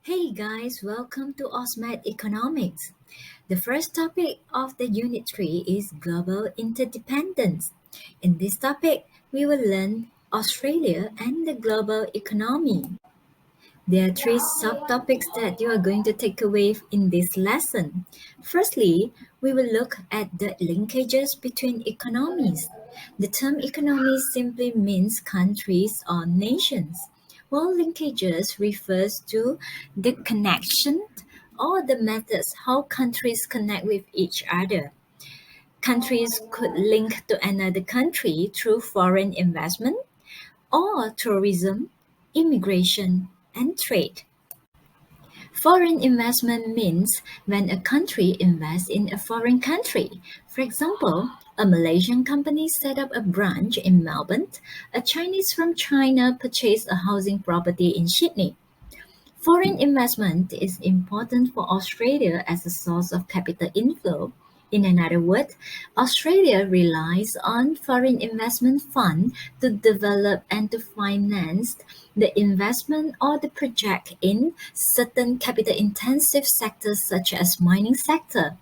Hey guys, welcome to OSMAD Economics. The first topic of the Unit 3 is Global Interdependence. In this topic, we will learn Australia and the global economy. There are three subtopics that you are going to take away in this lesson. Firstly, we will look at the linkages between economies. The term economy simply means countries or nations, while linkages refers to the connection or the methods how countries connect with each other. Countries could link to another country through foreign investment or tourism, immigration, and trade. Foreign investment means when a country invests in a foreign country. For example, a Malaysian company set up a branch in Melbourne, a Chinese from China purchased a housing property in Sydney. Foreign investment is important for Australia as a source of capital inflow. In another word, Australia relies on foreign investment fund to develop and to finance the investment or the project in certain capital intensive sectors such as mining sector.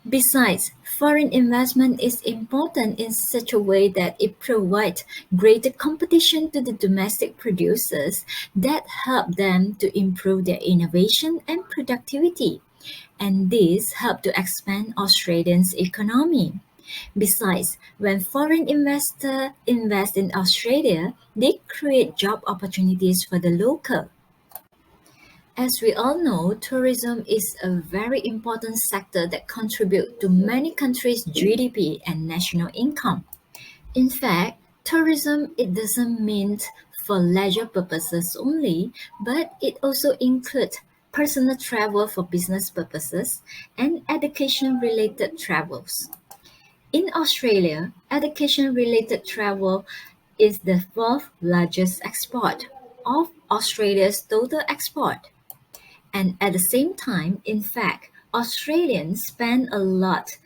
Besides, foreign investment is important in such a way that it provides greater competition to the domestic producers that help them to improve their innovation and productivity, and this help to expand Australia's economy. Besides, when foreign investors invest in Australia, they create job opportunities for the local. As we all know, tourism is a very important sector that contributes to many countries' GDP and national income. In fact, tourism it doesn't mean for leisure purposes only, but it also includes personal travel for business purposes and education related travels. In Australia, education related travel is the fourth largest export of Australia's total export. And at the same time, in fact, Australians spend a lot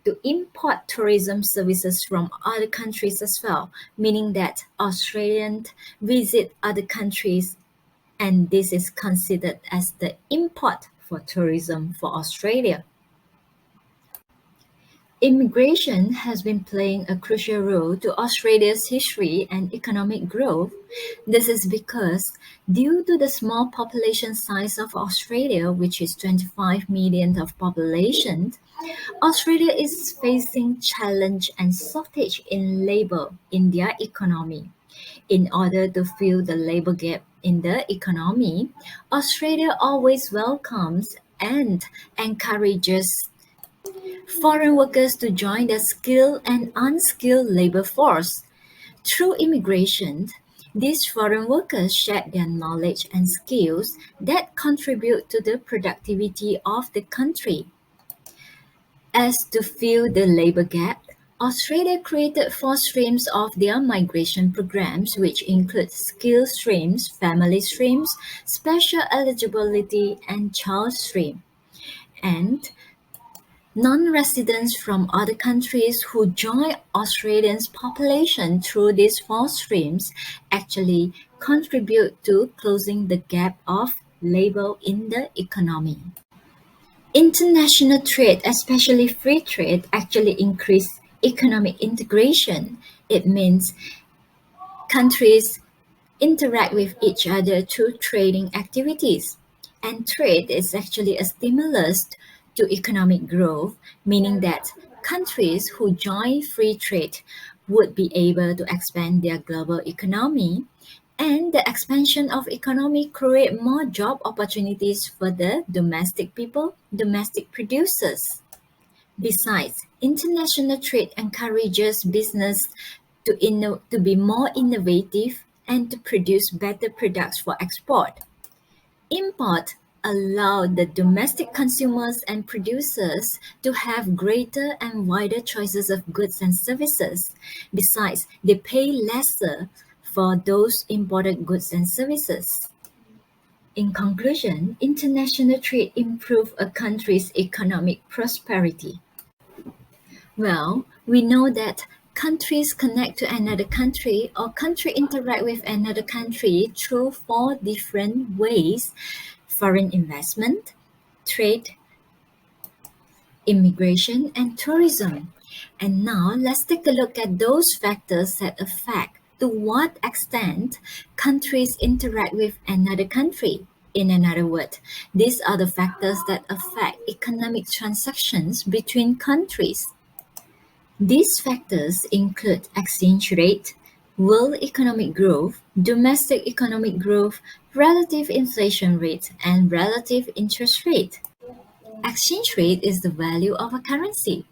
to import tourism services from other countries as well, meaning that Australians visit other countries and this is considered as the import for tourism for Australia. Immigration has been playing a crucial role to Australia's history and economic growth. This is because, due to the small population size of Australia, which is 25 million of population, Australia is facing challenge and shortage in labor in their economy. In order to fill the labor gap in the economy, Australia always welcomes and encourages foreign workers to join the skilled and unskilled labor force. Through immigration, these foreign workers share their knowledge and skills that contribute to the productivity of the country. As to fill the labor gap, Australia created four streams of their migration programs, which include skill streams, family streams, special eligibility, and child stream. And non-residents from other countries who join Australia's population through these four streams actually contribute to closing the gap of labor in the economy. International trade, especially free trade, actually increase economic integration. It means countries interact with each other through trading activities. And trade is actually a stimulus to economic growth, meaning that countries who join free trade would be able to expand their global economy. And the expansion of economy create more job opportunities for the domestic people, domestic producers. Besides, international trade encourages business to be more innovative and to produce better products for export. Import allow the domestic consumers and producers to have greater and wider choices of goods and services. Besides, they pay lesser for those imported goods and services. In conclusion, international trade improves a country's economic prosperity. Well, we know that Countries connect to another country or country interact with another country through four different ways: foreign investment, trade, immigration, and tourism. And now let's take a look at those factors that affect to what extent countries interact with another country. In another word, these are the factors that affect economic transactions between countries. These factors include exchange rate, world economic growth, domestic economic growth, relative inflation rate, and relative interest rate. Exchange rate is the value of a currency.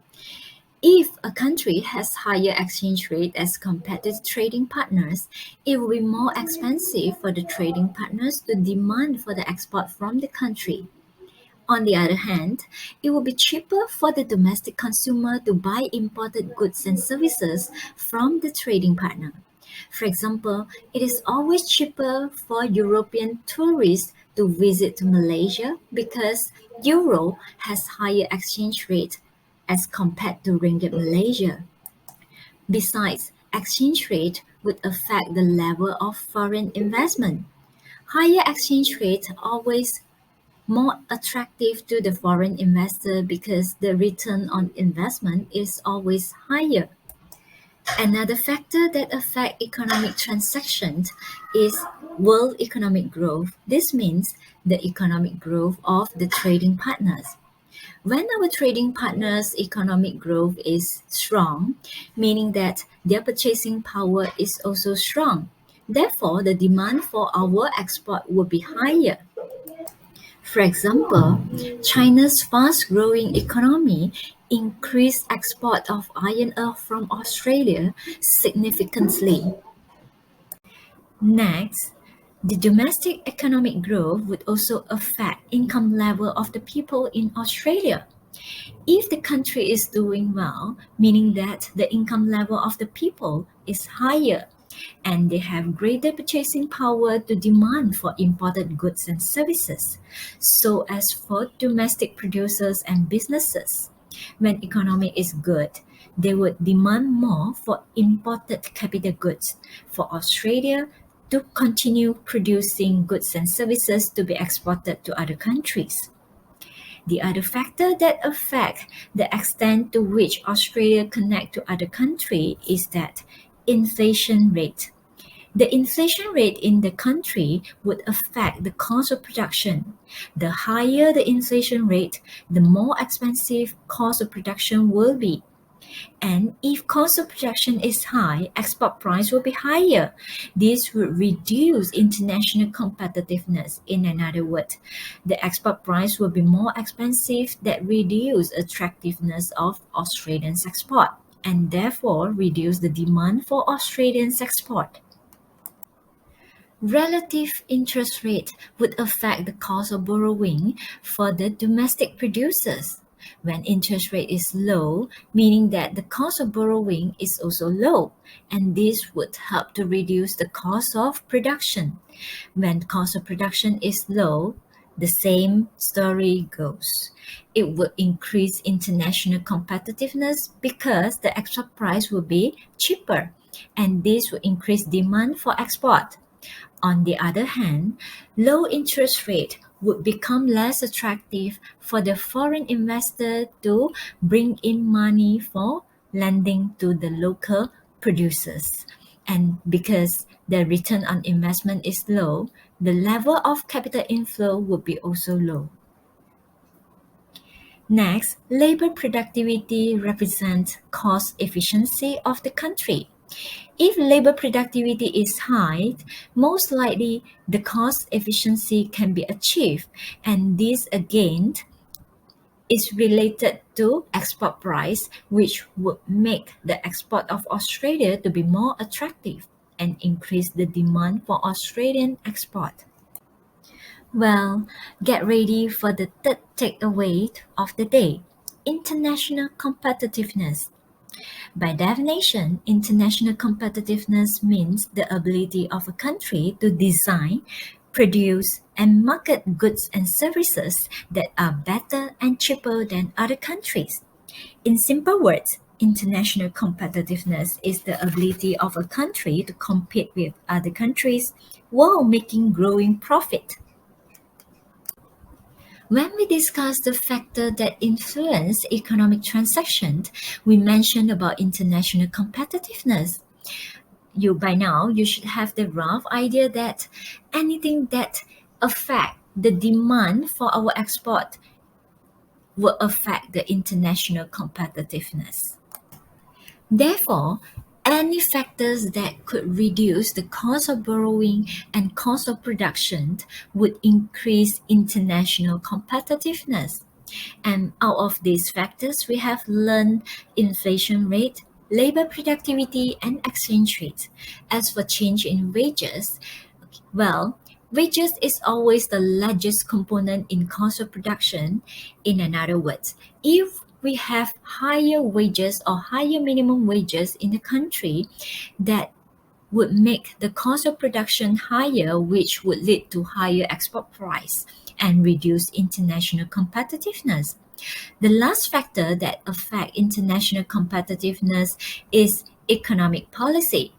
If a country has higher exchange rate as compared to trading partners, it will be more expensive for the trading partners to demand for the export from the country. On the other hand, it will be cheaper for the domestic consumer to buy imported goods and services from the trading partner. For example, it is always cheaper for European tourists to visit to Malaysia because euro has higher exchange rate as compared to ringgit Malaysia. Besides, exchange rate would affect the level of foreign investment. Higher exchange rate always more attractive to the foreign investor because the return on investment is always higher. Another factor that affect economic transactions is world economic growth. This means the economic growth of the trading partners. When our trading partners' economic growth is strong, meaning that their purchasing power is also strong. Therefore, the demand for our export will be higher. For example, China's fast-growing economy increased export of iron ore from Australia significantly. Next, the domestic economic growth would also affect income level of the people in Australia. If the country is doing well, meaning that the income level of the people is higher and they have greater purchasing power to demand for imported goods and services. So as for domestic producers and businesses, when economy is good, they would demand more for imported capital goods for Australia to continue producing goods and services to be exported to other countries. The other factor that affect the extent to which Australia connect to other country is that inflation rate. The inflation rate in the country would affect the cost of production. The higher the inflation rate, the more expensive cost of production will be. And if cost of production is high, export price will be higher. This would reduce international competitiveness. In another word, the export price will be more expensive that reduce attractiveness of Australians export and therefore reduce the demand for Australians export. Relative interest rate would affect the cost of borrowing for the domestic producers. When interest rate is low, meaning that the cost of borrowing is also low, and this would help to reduce the cost of production. When cost of production is low, the same story goes. It would increase international competitiveness because the export price will be cheaper, and this will increase demand for export. On the other hand, low interest rate would become less attractive for the foreign investor to bring in money for lending to the local producers. And because the return on investment is low, the level of capital inflow would be also low. Next, labor productivity represents cost efficiency of the country. If labor productivity is high, most likely the cost efficiency can be achieved, and this again is related to export price, which would make the export of Australia to be more attractive and increase the demand for Australian export. Well, get ready for the third takeaway of the day: international competitiveness. By definition, international competitiveness means the ability of a country to design, produce, and market goods and services that are better and cheaper than other countries. In simple words, International competitiveness is the ability of a country to compete with other countries while making growing profit. When we discuss the factor that influence economic transactions, we mentioned about international competitiveness. By now you should have the rough idea that anything that affect the demand for our export will affect the international competitiveness. Therefore, any factors that could reduce the cost of borrowing and cost of production would increase international competitiveness. And out of these factors, we have learned inflation rate, labor productivity, and exchange rate. As for change in wages, well, wages is always the largest component in cost of production. In other words, if we have higher wages or higher minimum wages in the country, that would make the cost of production higher, which would lead to higher export price and reduce international competitiveness. The last factor that affect international competitiveness is economic policy.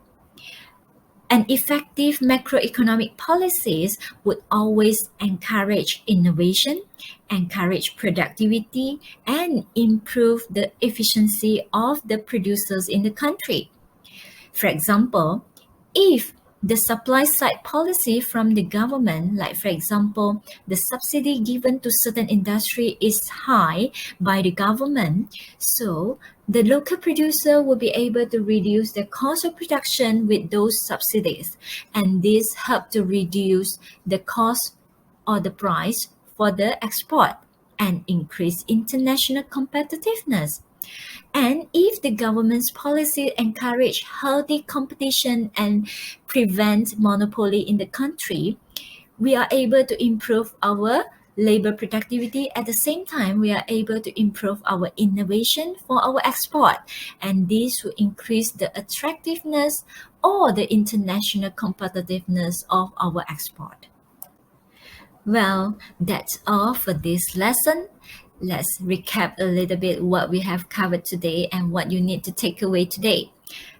And effective macroeconomic policies would always encourage innovation, encourage productivity, and improve the efficiency of the producers in the country. For example, if the supply side policy from the government, like for example, the subsidy given to certain industry is high by the government, so the local producer will be able to reduce the cost of production with those subsidies, and this help to reduce the cost or the price for the export and increase international competitiveness. And if the government's policy encourage healthy competition and prevent monopoly in the country, we are able to improve our labor productivity. At the same time, we are able to improve our innovation for our export, and this will increase the attractiveness or the international competitiveness of our export. Well, that's all for this lesson. Let's recap a little bit what we have covered today and what you need to take away today.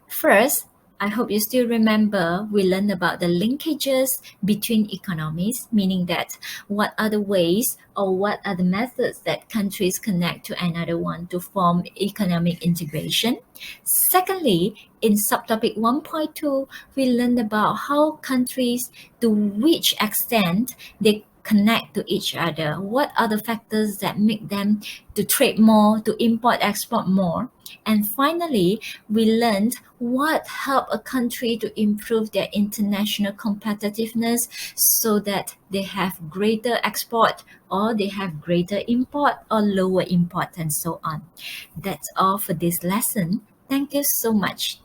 First, I hope you still remember we learned about the linkages between economies, meaning that what are the ways or what are the methods that countries connect to another one to form economic integration. Secondly, in subtopic 1.2, we learned about how countries, to which extent they connect to each other. What are the factors that make them to trade more, to import, export more? And finally, we learned what help a country to improve their international competitiveness so that they have greater export or they have greater import or lower import and so on. That's all for this lesson. Thank you so much.